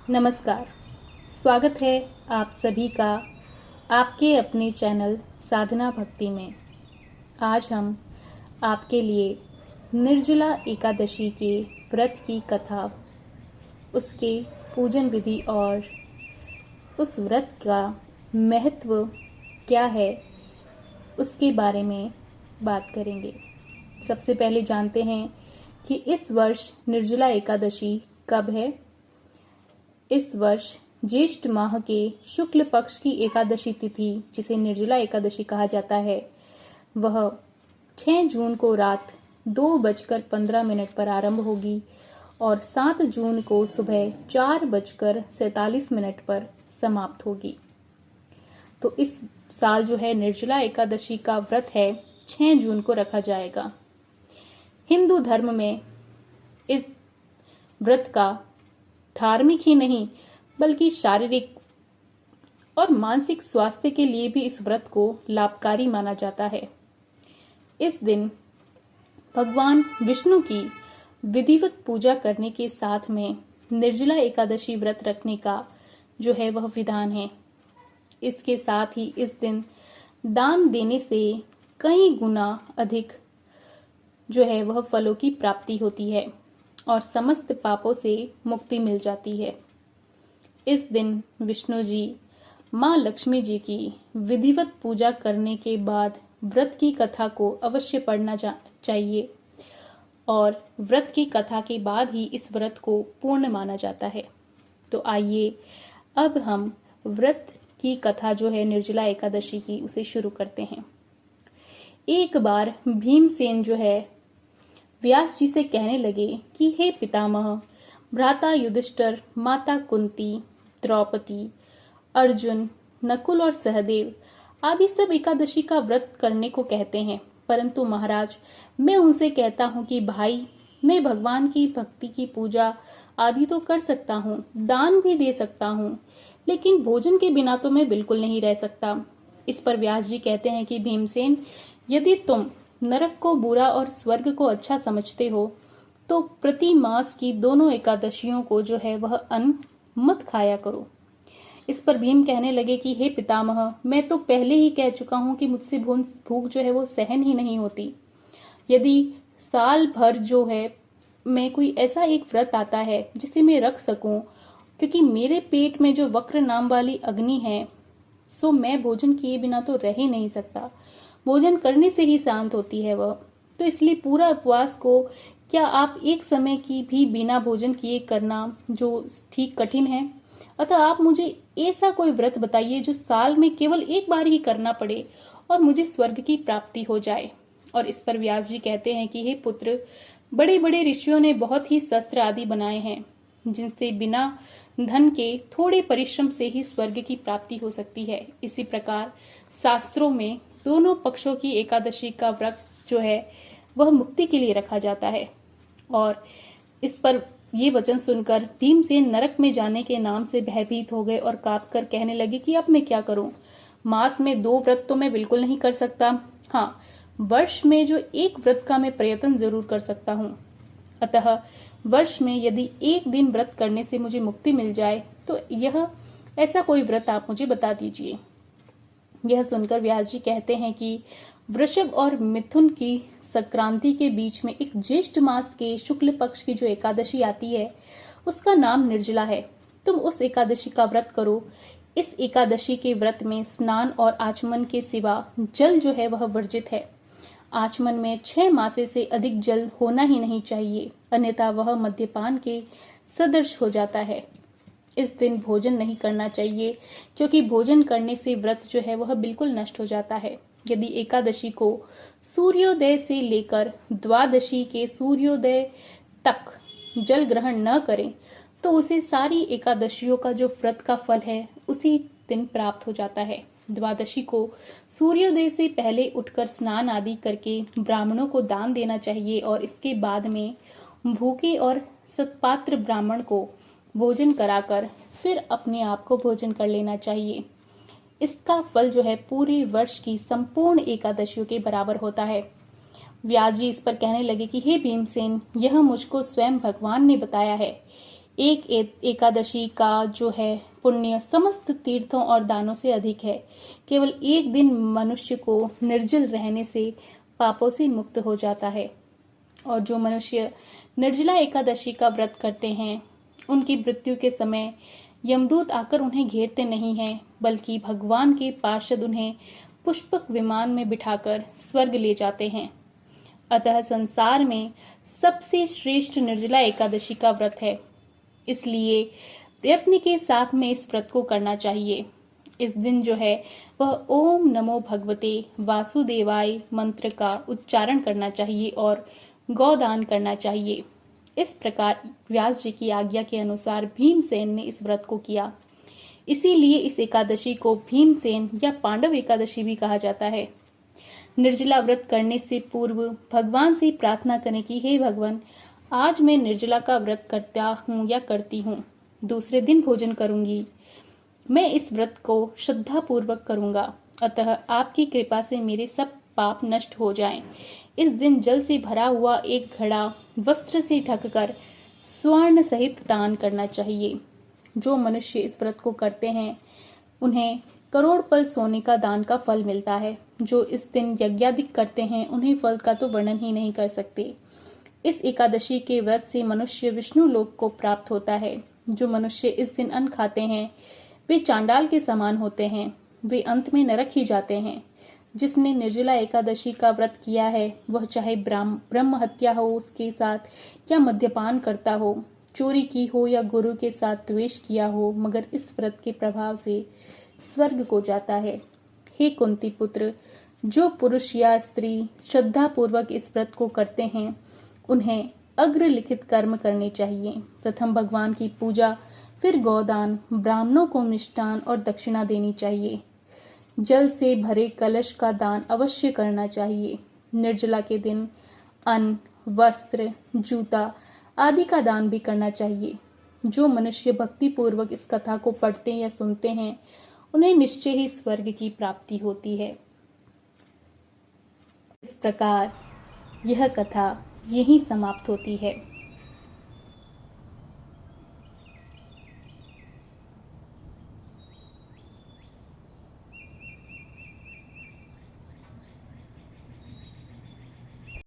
नमस्कार। स्वागत है आप सभी का आपके अपने चैनल साधना भक्ति में। आज हम आपके लिए निर्जला एकादशी के व्रत की कथा, उसके पूजन विधि और उस व्रत का महत्व क्या है उसके बारे में बात करेंगे। सबसे पहले जानते हैं कि इस वर्ष निर्जला एकादशी कब है। इस वर्ष ज्येष्ठ माह के शुक्ल पक्ष की एकादशी तिथि, जिसे निर्जला एकादशी कहा जाता है, वह 6 जून को रात 2:15 पर आरंभ होगी और 7 जून को सुबह 4:47 पर समाप्त होगी। तो इस साल जो है निर्जला एकादशी का व्रत है 6 जून को रखा जाएगा। हिंदू धर्म में इस व्रत का धार्मिक ही नहीं बल्कि शारीरिक और मानसिक स्वास्थ्य के लिए भी इस व्रत को लाभकारी माना जाता है। इस दिन भगवान विष्णु की विधिवत पूजा करने के साथ में निर्जला एकादशी व्रत रखने का जो है वह विधान है। इसके साथ ही इस दिन दान देने से कई गुना अधिक जो है वह फलों की प्राप्ति होती है और समस्त पापों से मुक्ति मिल जाती है। इस दिन विष्णु जी माँ लक्ष्मी जी की विधिवत पूजा करने के बाद व्रत की कथा को अवश्य पढ़ना चाहिए और व्रत की कथा के बाद ही इस व्रत को पूर्ण माना जाता है। तो आइए अब हम व्रत की कथा जो है निर्जला एकादशी की उसे शुरू करते हैं। एक बार भीमसेन जो है व्यास जी से कहने लगे कि हे पितामह, भ्राता युधिष्ठिर, माता कुंती, द्रौपदी, अर्जुन, नकुल और सहदेव आदि सब एकादशी का व्रत करने को कहते हैं, परंतु महाराज मैं उनसे कहता हूँ कि भाई, मैं भगवान की भक्ति की पूजा आदि तो कर सकता हूँ, दान भी दे सकता हूँ, लेकिन भोजन के बिना तो मैं बिल्कुल नहीं रह सकता। इस पर व्यास जी कहते हैं कि भीमसेन, यदि तुम नरक को बुरा और स्वर्ग को अच्छा समझते हो तो प्रति मास की दोनों एकादशियों को जो है वह अन्न मत खाया करो। इस पर भीम कहने लगे कि हे पितामह, मैं तो पहले ही कह चुका हूँ कि मुझसे भूख जो है वो सहन ही नहीं होती। यदि साल भर जो है मैं कोई ऐसा एक व्रत आता है जिसे मैं रख सकूं, क्योंकि मेरे पेट में जो वक्र नाम वाली अग्नि है, सो मैं भोजन किए बिना तो रह ही नहीं सकता। भोजन करने से ही शांत होती है वह। तो इसलिए पूरा उपवास को क्या आप एक समय की भी बिना भोजन किए करना जो ठीक कठिन है। अतः आप मुझे ऐसा कोई व्रत बताइए जो साल में केवल एक बार ही करना पड़े और मुझे स्वर्ग की प्राप्ति हो जाए। और इस पर व्यास जी कहते हैं कि हे पुत्र, बड़े बड़े ऋषियों ने बहुत ही शस्त्र आदि बनाए हैं जिनसे बिना धन के थोड़े परिश्रम से ही स्वर्ग की प्राप्ति हो सकती है। इसी प्रकार शास्त्रों में दोनों पक्षों की एकादशी का व्रत जो है वह मुक्ति के लिए रखा जाता है। और इस पर ये वचन सुनकर भीमसेन नरक में जाने के नाम से भयभीत हो गए और कांप कर कहने लगे कि अब मैं क्या करूं। मास में 2 व्रत तो मैं बिल्कुल नहीं कर सकता, हाँ वर्ष में जो एक व्रत का मैं प्रयत्न जरूर कर सकता हूँ। अतः वर्ष में यदि एक दिन व्रत करने से मुझे मुक्ति मिल जाए तो यह ऐसा कोई व्रत आप मुझे बता दीजिए। यह सुनकर व्यास जी कहते हैं कि वृषभ और मिथुन की संक्रांति के बीच में एक ज्येष्ठ मास के शुक्ल पक्ष की जो एकादशी आती है उसका नाम निर्जला है। तुम उस एकादशी का व्रत करो। इस एकादशी के व्रत में स्नान और आचमन के सिवा जल जो है वह वर्जित है। आचमन में 6 मासे से अधिक जल होना ही नहीं चाहिए, अन्यथा वह मद्यपान के सदृश हो जाता है। इस दिन भोजन नहीं करना चाहिए, क्योंकि भोजन करने से व्रत जो है वह बिल्कुल नष्ट हो जाता है। यदि एकादशी को सूर्योदय से लेकर द्वादशी के सूर्योदय तक जल ग्रहण न करें तो उसे सारी एकादशियों का जो व्रत का फल है उसी दिन प्राप्त हो जाता है। द्वादशी को सूर्योदय से पहले उठकर स्नान आदि करके ब्राह्मणों को दान देना चाहिए और इसके बाद में भूखे और सत्पात्र ब्राह्मण को भोजन कराकर फिर अपने आप को भोजन कर लेना चाहिए। इसका फल जो है पूरे वर्ष की संपूर्ण एकादशियों के बराबर होता है। व्यास जी इस पर कहने लगे कि हे भीमसेन, यह मुझको स्वयं भगवान ने बताया है। एकादशी का जो है पुण्य समस्त तीर्थों और दानों से अधिक है। केवल एक दिन मनुष्य को निर्जल रहने से पापों से मुक्त हो जाता है। और जो मनुष्य निर्जला एकादशी का व्रत करते हैं, उनकी मृत्यु के समय यमदूत आकर उन्हें घेरते नहीं हैं, बल्कि भगवान के पार्षद उन्हें पुष्पक विमान में बिठाकर स्वर्ग ले जाते हैं। अतः संसार में सबसे श्रेष्ठ निर्जला एकादशी का व्रत है। इसलिए प्रयत्न के साथ में इस व्रत को करना चाहिए। इस दिन जो है वह ओम नमो भगवते वासुदेवाय मंत्र का उच्चारण करना चाहिए और गौदान करना चाहिए। इस प्रकार व्यास जी की आज्ञा के अनुसार भीमसेन ने इस व्रत को किया। इसीलिए इस एकादशी को भीमसेन या पांडव एकादशी भी कहा जाता है। निर्जला व्रत करने से पूर्व भगवान से प्रार्थना करें कि हे भगवान, आज मैं निर्जला का व्रत करता हूँ या करती हूँ, दूसरे दिन भोजन करूंगी। मैं इस व्रत को श्रद्धा पूर्वक करूंगा, अतः आपकी कृपा से मेरे सब पाप नष्ट हो जाएं। इस दिन जल से भरा हुआ एक घड़ा वस्त्र से ढककर स्वर्ण सहित दान करना चाहिए। जो मनुष्य इस व्रत को करते हैं, उन्हें करोड़ पल सोने का दान का फल मिलता है। जो इस दिन यज्ञादिक करते हैं, उन्हें फल का तो वर्णन ही नहीं कर सकते। इस एकादशी के व्रत से मनुष्य विष्णु लोक को प्राप्त होता है। जो मनुष्य इस दिन अन्न खाते हैं, वे चांडाल के समान होते हैं, वे अंत में नरक ही जाते हैं। जिसने निर्जला एकादशी का व्रत किया है, वह चाहे ब्रह्म हत्या हो उसके साथ, या मद्यपान करता हो, चोरी की हो या गुरु के साथ द्वेष किया हो, मगर इस व्रत के प्रभाव से स्वर्ग को जाता है। हे कुंती पुत्र, जो पुरुष या स्त्री श्रद्धा पूर्वक इस व्रत को करते हैं, उन्हें अग्रलिखित कर्म करने चाहिए। प्रथम भगवान की पूजा, फिर गौदान, ब्राह्मणों को मिष्टान और दक्षिणा देनी चाहिए। जल से भरे कलश का दान अवश्य करना चाहिए। निर्जला के दिन अन्न, वस्त्र, जूता आदि का दान भी करना चाहिए। जो मनुष्य भक्ति पूर्वक इस कथा को पढ़ते या सुनते हैं, उन्हें निश्चय ही स्वर्ग की प्राप्ति होती है। इस प्रकार यह कथा यहीं समाप्त होती है।